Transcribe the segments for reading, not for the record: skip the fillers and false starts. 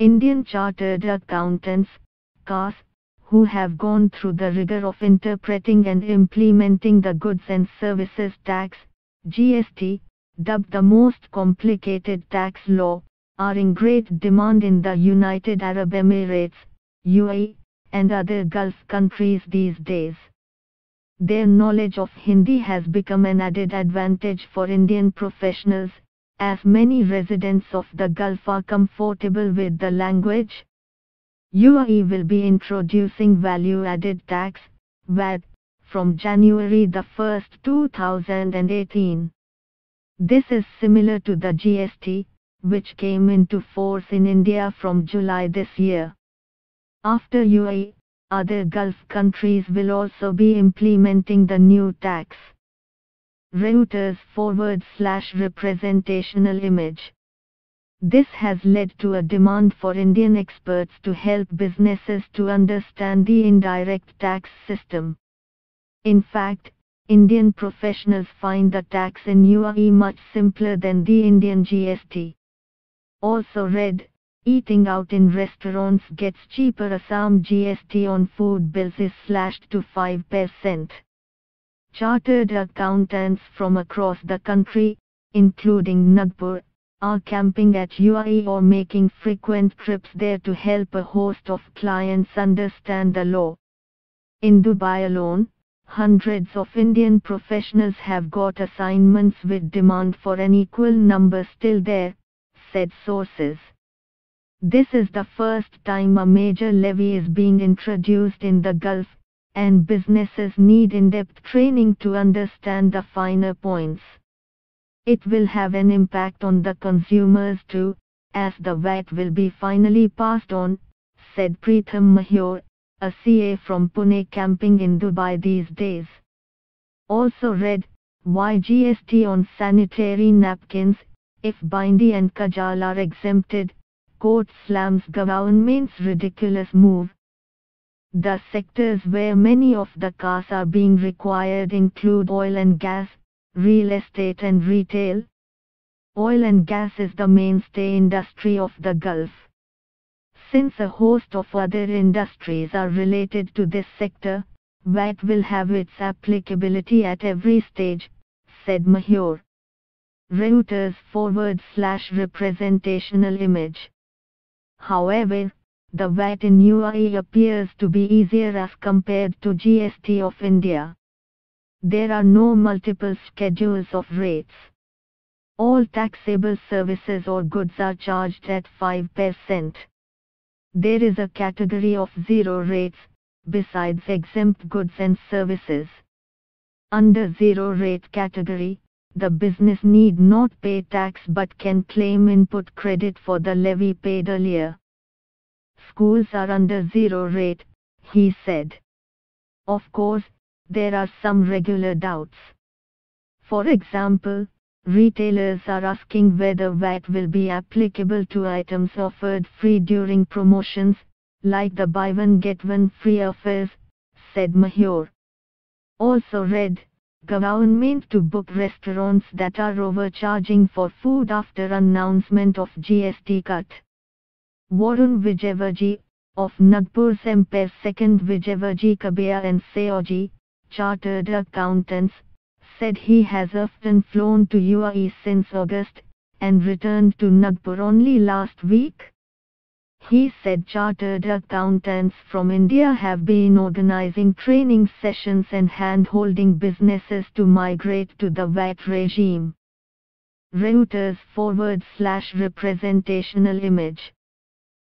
Indian Chartered Accountants, CAS, who have gone through the rigor of interpreting and implementing the Goods and Services Tax, GST, dubbed the most complicated tax law, are in great demand in the United Arab Emirates, UAE, and other Gulf countries these days. Their knowledge of Hindi has become an added advantage for Indian professionals, as many residents of the Gulf are comfortable with the language. UAE will be introducing value-added tax, VAT, from January 1, 2018. This is similar to the GST, which came into force in India from July this year. After UAE, other Gulf countries will also be implementing the new tax. Reuters /representational image. This has led to a demand for Indian experts to help businesses to understand the indirect tax system. In fact, Indian professionals find the tax in UAE much simpler than the Indian GST. Also read, eating out in restaurants gets cheaper. Assam GST on food bills is slashed to 5%. Chartered accountants from across the country, including Nagpur, are camping at UAE or making frequent trips there to help a host of clients understand the law. In Dubai alone, hundreds of Indian professionals have got assignments with demand for an equal number still there, said sources. This is the first time a major levy is being introduced in the Gulf, and businesses need in-depth training to understand the finer points. It will have an impact on the consumers too, as the VAT will be finally passed on, said Pritham Mahur, a CA from Pune camping in Dubai these days. Also read, why GST on sanitary napkins, if bindi and kajal are exempted, court slams government's ridiculous move. The sectors where many of the cars are being required include oil and gas, real estate and retail. Oil and gas is the mainstay industry of the Gulf. Since a host of other industries are related to this sector, VAT will have its applicability at every stage, said Mahur. Reuters /representational image. However, the VAT in UAE appears to be easier as compared to GST of India. There are no multiple schedules of rates. All taxable services or goods are charged at 5%. There is a category of zero rates, besides exempt goods and services. Under zero rate category, the business need not pay tax but can claim input credit for the levy paid earlier. Schools are under zero rate, he said. Of course, there are some regular doubts. For example, retailers are asking whether VAT will be applicable to items offered free during promotions, like the buy one get one free offers, said Mahur. Also read, government to book restaurants that are overcharging for food after announcement of GST cut. Varun Vijayvarji, of Nagpur's Empire 2nd Vijayvarji Kabia and Sayoji, chartered accountants, said he has often flown to UAE since August, and returned to Nagpur only last week. He said chartered accountants from India have been organizing training sessions and hand-holding businesses to migrate to the VAT regime. Reuters /representational image.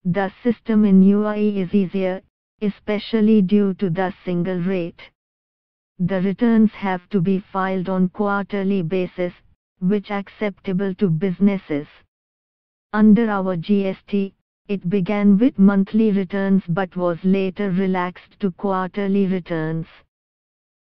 The system in UAE is easier, especially due to the single rate. The returns have to be filed on quarterly basis, which acceptable to businesses. Under our GST, it began with monthly returns but was later relaxed to quarterly returns.